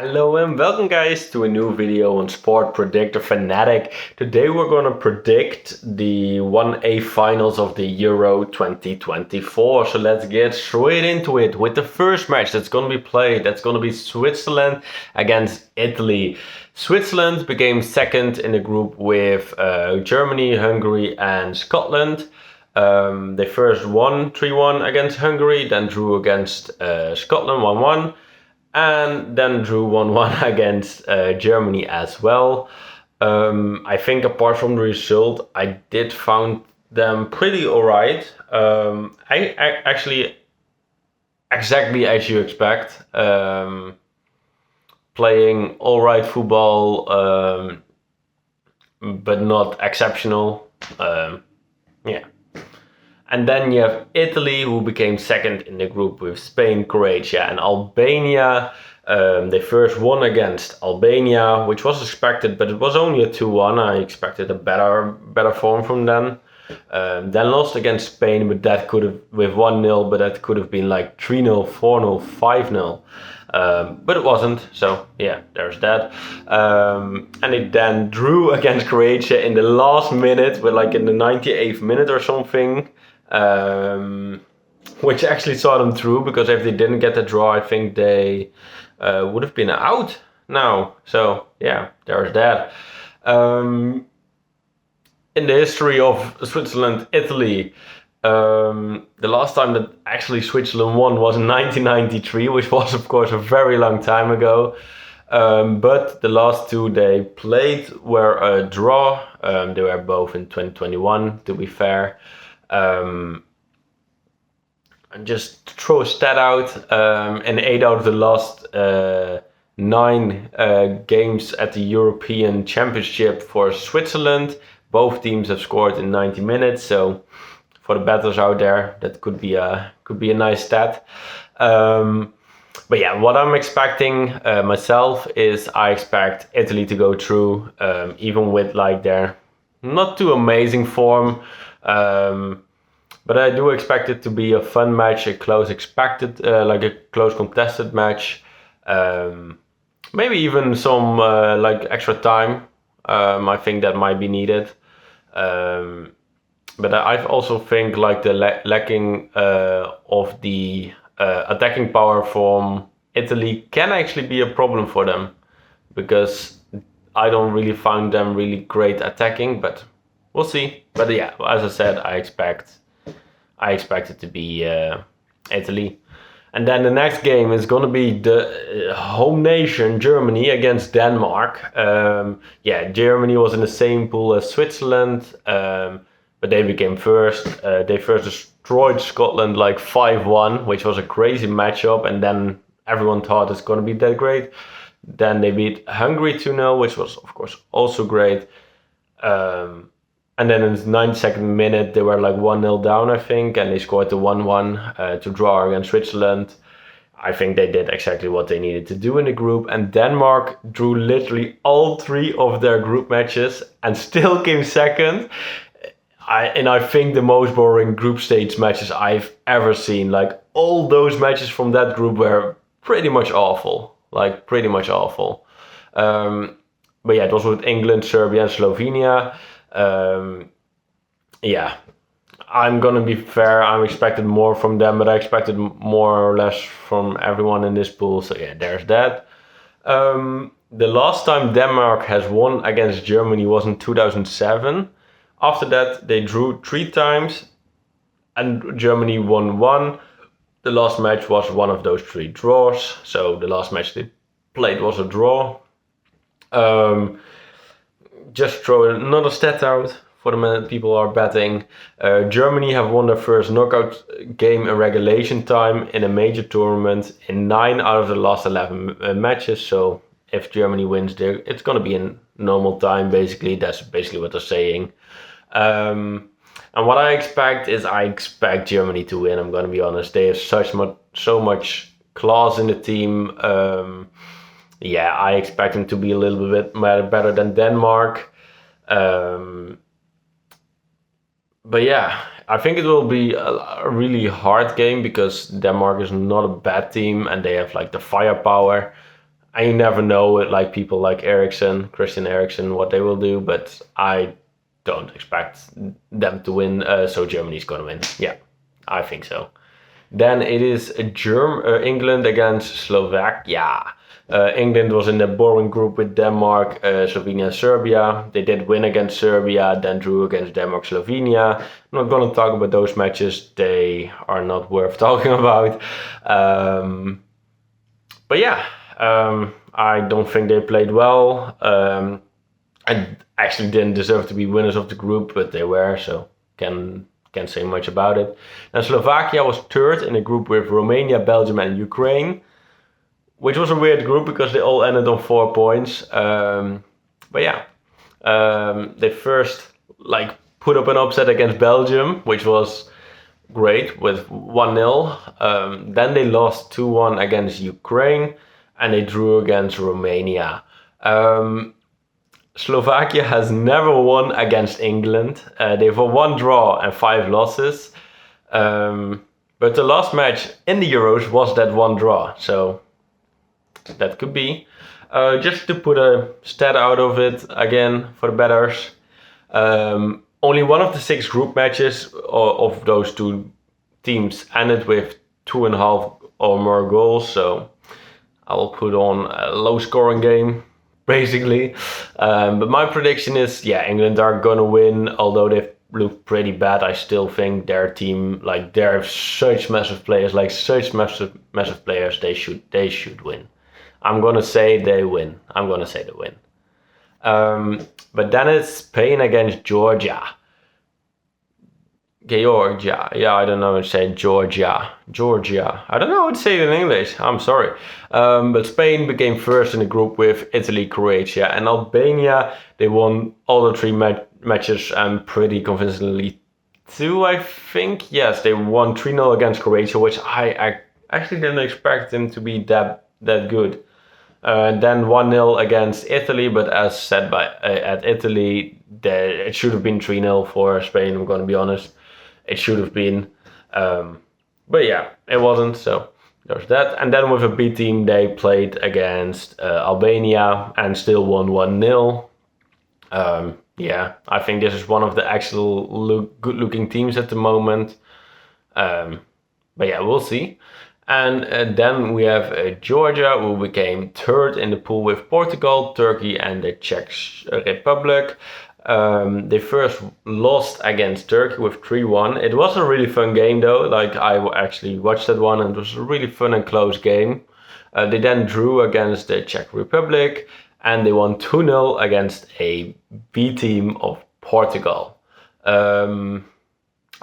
Hello and welcome guys to a new video on Sport Predictor Fanatic. Today we're going to predict the 1A finals of the Euro 2024. So let's get straight into it with the first match that's going to be played. That's going to be Switzerland against Italy. Switzerland became second in the group with Germany, Hungary and Scotland. They first won 3-1 against Hungary, then drew against Scotland 1-1. And then drew 1-1 against Germany as well. I think apart from the result, I did found them pretty alright. I actually exactly as you expect. Playing alright football, but not exceptional. Yeah. And then you have Italy, who became second in the group with Spain, Croatia and Albania. They first won against Albania, which was expected, but it was only a 2-1. I expected a better form from them. Then lost against Spain, but that could have, with 1-0, but that could have been like 3-0, 4-0, 5-0. But it wasn't, so yeah, there's that. And it then drew against Croatia in the last minute, but like in the 98th minute or something. Which actually saw them through, because if they didn't get the draw, I think they would have been out now. So yeah, there's that. In the history of Switzerland, Italy, the last time that actually Switzerland won was in 1993, which was of course a very long time ago. But the last two they played were a draw. They were both in 2021, to be fair. And just to throw a stat out, in 8 out of the last 9 games at the European Championship for Switzerland, both teams have scored in 90 minutes. So for the bettors out there, that could be a nice stat. But yeah, what I'm expecting myself is I expect Italy to go through, even with like their not too amazing form. But I do expect it to be a fun match, a close like a close contested match. Maybe even some like extra time. I think that might be needed. But I also think like the lacking of the attacking power from Italy can actually be a problem for them, because I don't really find them really great attacking, but we'll see. But yeah, as I said, I expect it to be Italy. And then the next game is going to be the home nation, Germany, against Denmark. Yeah, Germany was in the same pool as Switzerland, but they became first. They first destroyed Scotland like 5-1, which was a crazy matchup. And then everyone thought it's going to be that great. Then they beat Hungary 2-0, which was, of course, also great. And then in the 92nd minute, they were like 1-0 down, I think, and they scored the 1-1 to draw against Switzerland. I think they did exactly what they needed to do in the group. And Denmark drew literally all 3 of their group matches and still came second. I think the most boring group stage matches I've ever seen. Like, all those matches from that group were pretty much awful. Like, pretty much awful. But yeah, it was with England, Serbia and Slovenia. Yeah, I'm gonna be fair. I expected more from them, but I expected more or less from everyone in this pool. So yeah, there's that. The last time Denmark has won against Germany was in 2007. After that, they drew 3 times, and Germany won 1. The last match was one of those 3 draws. So the last match they played was a draw. Just throw another stat out for the people who are betting. Germany have won their first knockout game in regulation time in a major tournament in 9 out of the last 11 matches. So if Germany wins there, it's going to be in normal time, basically. That's basically what they're saying. And what I expect is I expect Germany to win, I'm going to be honest. They have so much class in the team. Yeah, I expect them to be a little bit better than Denmark. But yeah, I think it will be a really hard game, because Denmark is not a bad team and they have like the firepower. And you never know, like people like Christian Eriksen, what they will do, but I don't expect them to win. So Germany's going to win. Yeah, I think so. Then it is England against Slovakia. England was in the boring group with Denmark, Slovenia, and Serbia. They did win against Serbia, then drew against Denmark, Slovenia. I'm not going to talk about those matches. They are not worth talking about. But yeah, I don't think they played well. I actually didn't deserve to be winners of the group, but they were, so can't say much about it. And Slovakia was third in a group with Romania, Belgium, and Ukraine, which was a weird group because they all ended on 4 points. But yeah, they first put up an upset against Belgium, which was great with 1-0. Then they lost 2-1 against Ukraine, and they drew against Romania. Slovakia has never won against England. They've won 1 draw and 5 losses. But the last match in the Euros was that 1 draw, so that could be. Just to put a stat out of it again for the bettors. Only one of the 6 group matches of those 2 teams ended with 2.5 or more goals, so I'll put on a low scoring game, basically. But my prediction is, yeah, England are gonna win, although they've looked pretty bad. I still think their team, they're such massive players, massive players, they should win. I'm gonna say they win. But then it's Spain against Georgia. Yeah, I don't know how to say Georgia. I don't know how to say it in English. I'm sorry. But Spain became first in the group with Italy, Croatia, and Albania. They won all the 3 matches pretty convincingly too, I think. Yes, they won 3-0 against Croatia, which I actually didn't expect them to be that good. Then 1-0 against Italy, but as said at Italy, it should have been 3-0 for Spain, I'm going to be honest. It should have been. But yeah, it wasn't, so there's that. And then with a B team, they played against Albania and still won 1-0. Yeah, I think this is one of the actual good-looking teams at the moment. But yeah, we'll see. And then we have Georgia, who became third in the pool with Portugal, Turkey, and the Czech Republic. They first lost against Turkey with 3-1. It was a really fun game though. I actually watched that one, and it was a really fun and close game. They then drew against the Czech Republic, and they won 2-0 against a B team of Portugal.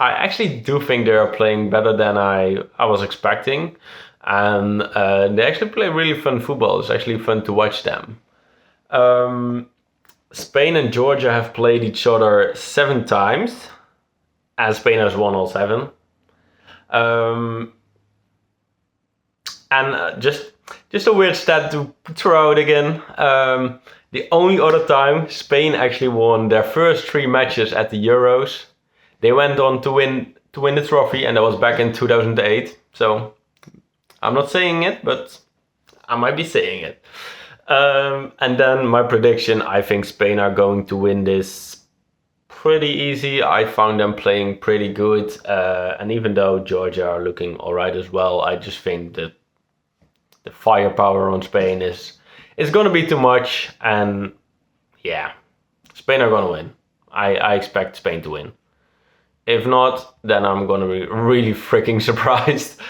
I actually do think they are playing better than I was expecting, and they actually play really fun football. It's actually fun to watch them. Spain and Georgia have played each other 7 times, and Spain has won all 7. And just a weird stat to throw out again. The only other time Spain actually won their first 3 matches at the Euros, they went on to win the trophy, and that was back in 2008. So I'm not saying it, but I might be saying it. And then my prediction, I think Spain are going to win this pretty easy. I found them playing pretty good. And even though Georgia are looking alright as well, I just think that the firepower on Spain is going to be too much. And yeah, Spain are going to win. I expect Spain to win. If not, then I'm going to be really freaking surprised.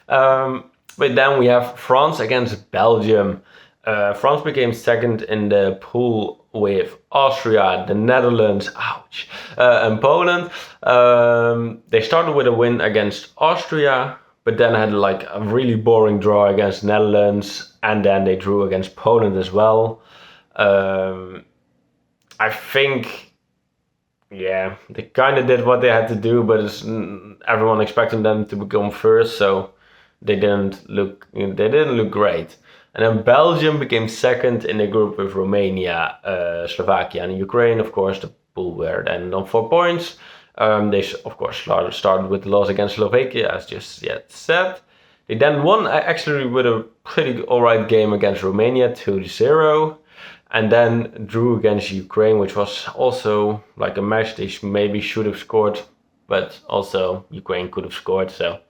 But then we have France against Belgium. France became second in the pool with Austria, the Netherlands, and Poland. They started with a win against Austria, but then had a really boring draw against Netherlands, and then they drew against Poland as well. I think, yeah, they kind of did what they had to do, but everyone expected them to become first, so they didn't look great. And then Belgium became second in the group with Romania, Slovakia, and Ukraine. Of course, the pool were then on 4 points. They of course started with the loss against Slovakia, as just yet said. They then won actually with a pretty alright game against Romania 2-0. And then drew against Ukraine, which was also like a match they maybe should have scored. But also Ukraine could have scored, so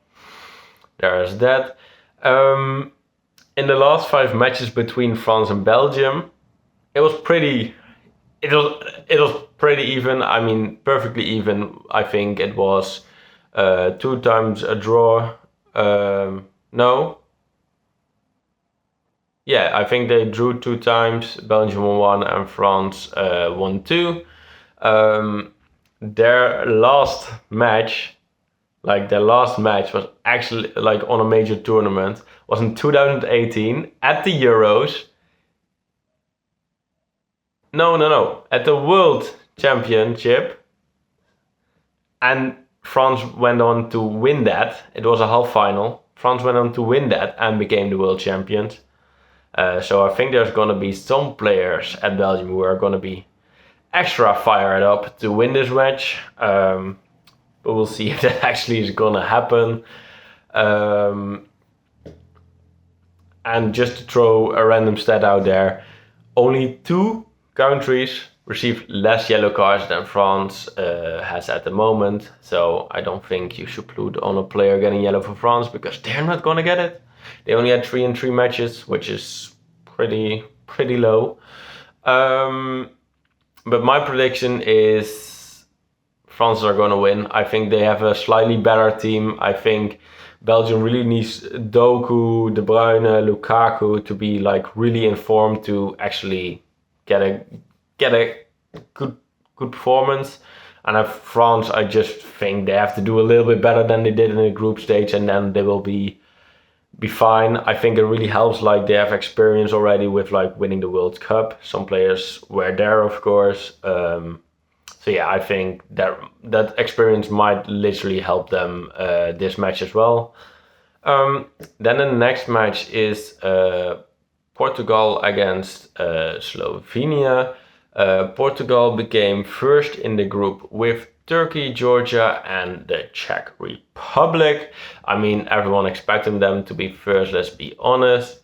there's that. In the last 5 matches between France and Belgium, it was pretty even. I mean, perfectly even. I think it was 2 times a draw. No. Yeah, I think they drew 2 times. Belgium won 1 and France won 2. Their last match was actually like on a major tournament, was in 2018 at the Euros. No, at the World Championship. And France went on to win that. It was a half final. France went on to win that and became the world champions. So I think there's going to be some players at Belgium who are going to be extra fired up to win this match. But we'll see if that actually is going to happen. And just to throw a random stat out there, only 2 countries received less yellow cards than France has at the moment. So I don't think you should put on a player getting yellow for France, because they're not going to get it. They only had 3 in 3 matches, which is pretty low. But my prediction is France are going to win. I think they have a slightly better team. I think Belgium really needs Doku, De Bruyne, Lukaku to be like really informed to actually get a good performance. And France, I just think they have to do a little bit better than they did in the group stage, and then they will be fine. I think it really helps, like they have experience already with like winning the World Cup. Some players were there, of course. So yeah, I think that experience might literally help them this match as well. Then the next match is Portugal against Slovenia. Portugal became first in the group with Turkey, Georgia, and the Czech Republic. I mean, everyone expected them to be first, let's be honest.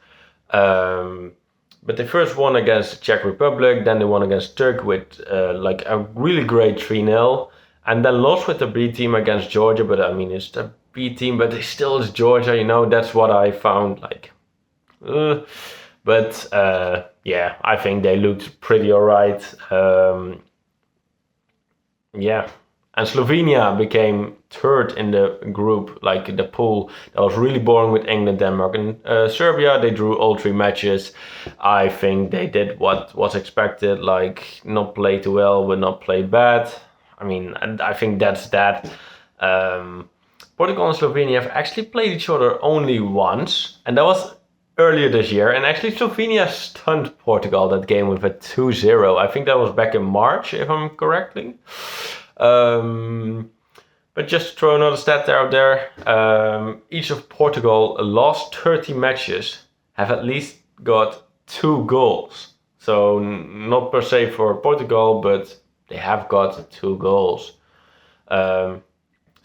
But they first won against the Czech Republic, then they won against Turkey with like a really great 3-0, and then lost with the B team against Georgia. But I mean, it's the B team, but it still is Georgia, you know, that's what I found like. But yeah, I think they looked pretty alright. Yeah. And Slovenia became third in the group, like the pool that was really boring with England, Denmark, and Serbia. They drew all 3 matches. I think they did what was expected, like not play too well, but not play bad. I mean, I think that's that. Portugal and Slovenia have actually played each other only once, and that was earlier this year. And actually Slovenia stunned Portugal that game with a 2-0. I think that was back in March, if I'm correctly. But just to throw another stat out there, each of Portugal last 30 matches have at least got 2 goals. So not per se for Portugal, but they have got 2 goals. So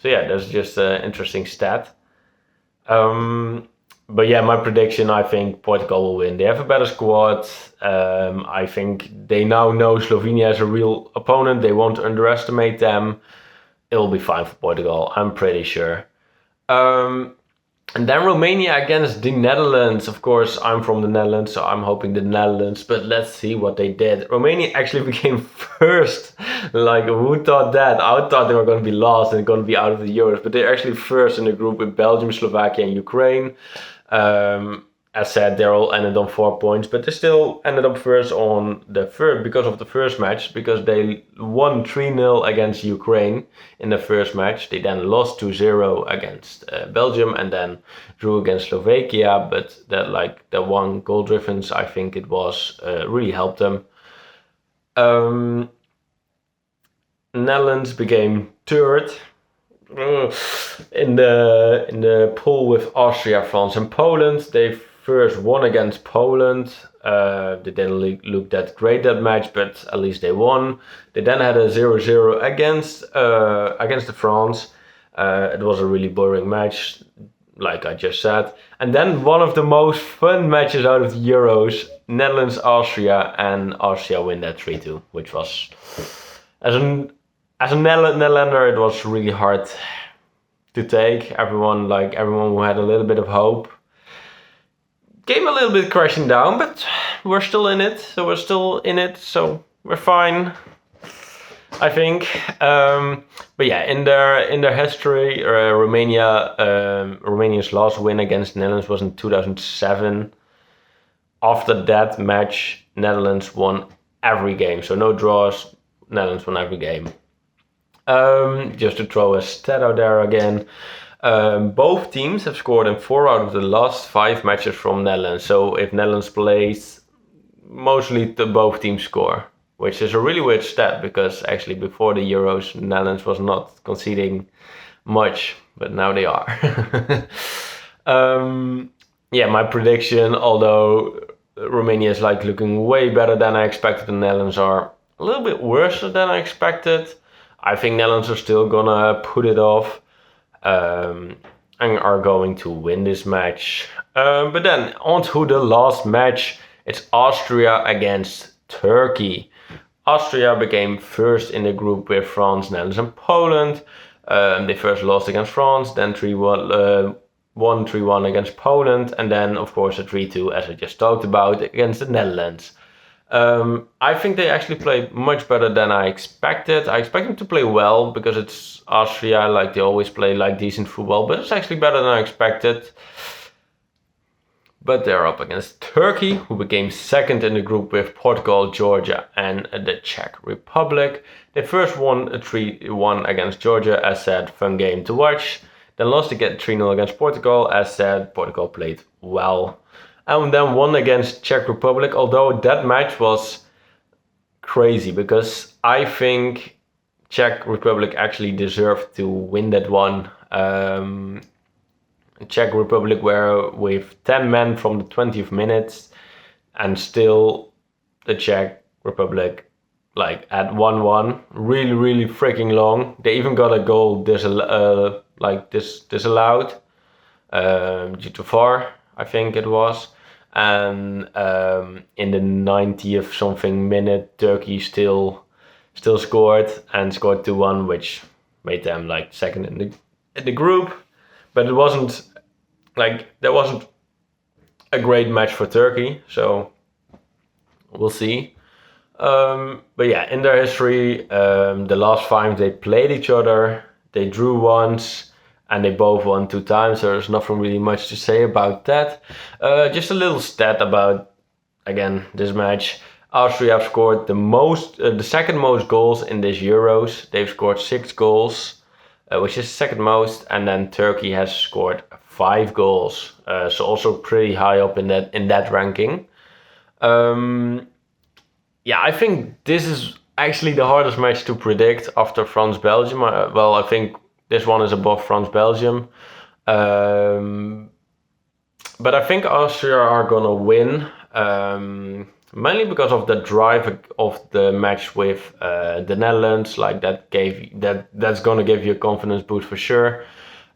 yeah, that's just an interesting stat. But yeah, my prediction, I think Portugal will win. They have a better squad. I think they now know Slovenia is a real opponent. They won't underestimate them. It'll be fine for Portugal, I'm pretty sure. And then Romania against the Netherlands. Of course, I'm from the Netherlands, so I'm hoping the Netherlands. But let's see what they did. Romania actually became first. Like, who thought that? I thought they were going to be lost and going to be out of the Euros. But they're actually first in the group with Belgium, Slovakia, and Ukraine. As said, they all ended on 4 points, but they still ended up first on the first because of the first match, because they won 3-0 against Ukraine in the first match. They then lost 2-0 against Belgium and then drew against Slovakia, but that like the 1 goal difference, I think it was, really helped them. Netherlands became third in the pool with Austria, France, and Poland. They first won against Poland. They didn't look that great that match, but at least they won. They then had a 0-0 against the France. It was a really boring match. like I just said. And then one of the most fun matches out of the Euros, Netherlands-Austria, and Austria win that 3-2, which was, as a Netherlander, it was really hard to take. Everyone who had a little bit of hope came a little bit crashing down, but we're still in it, so we're fine, I think. But yeah, in their history, Romania's last win against Netherlands was in 2007. After that match, Netherlands won every game, so no draws. Netherlands won every game. Just to throw a stat out there again, both teams have scored in 4 out of the last 5 matches from Netherlands. So if Netherlands plays, mostly both teams score, which is a really weird stat because actually before the Euros, Netherlands was not conceding much, but now they are. Yeah, my prediction, although Romania is looking way better than I expected, the Netherlands are a little bit worse than I expected. I think Netherlands are still gonna put it off and are going to win this match. But then on to the last match. It's Austria against Turkey. Austria became first in the group with France, Netherlands, and Poland. They first lost against France, then 3-1 against Poland, and then of course a 3-2, as I just talked about, against the Netherlands. I think they actually played much better than I expected. I expect them to play well because it's Austria, they always play decent football, but it's actually better than I expected. But they're up against Turkey, who became second in the group with Portugal, Georgia, and the Czech Republic. They first won a 3-1 against Georgia, as said, fun game to watch. Then lost again 3-0 against Portugal, as said, Portugal played well. And then won against Czech Republic, although that match was crazy because I think Czech Republic actually deserved to win that one. Czech Republic were with 10 men from the 20th minutes, and still the Czech Republic at 1-1, really freaking long. They even got a goal disallowed due to VAR, I think it was. And in the 90th something minute, Turkey still scored 2-1, which made them second in the group. But it wasn't there wasn't a great match for Turkey, so we'll see. But yeah, in their history, the last 5 they played each other, they drew once, and they both won 2 times. So there's nothing really much to say about that. Just a little stat about, again, this match. Austria have scored the second most goals in this Euros. They've scored 6 goals. Which is second most, and then Turkey has scored 5 goals, so also pretty high up in that ranking. Yeah, I think this is actually the hardest match to predict after France-Belgium. Well, I think this one is above France-Belgium, but I think Austria are gonna win. Mainly because of the drive of the match with the Netherlands, that's gonna give you a confidence boost for sure.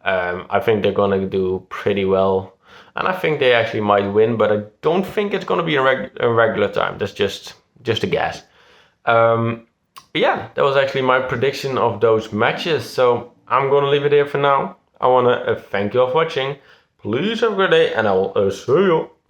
I think they're gonna do pretty well, and I think they actually might win, but I don't think it's gonna be in regular time. That's just a guess. But yeah, that was actually my prediction of those matches. So I'm gonna leave it here for now. I wanna thank you all for watching. Please have a good day, and I will see you.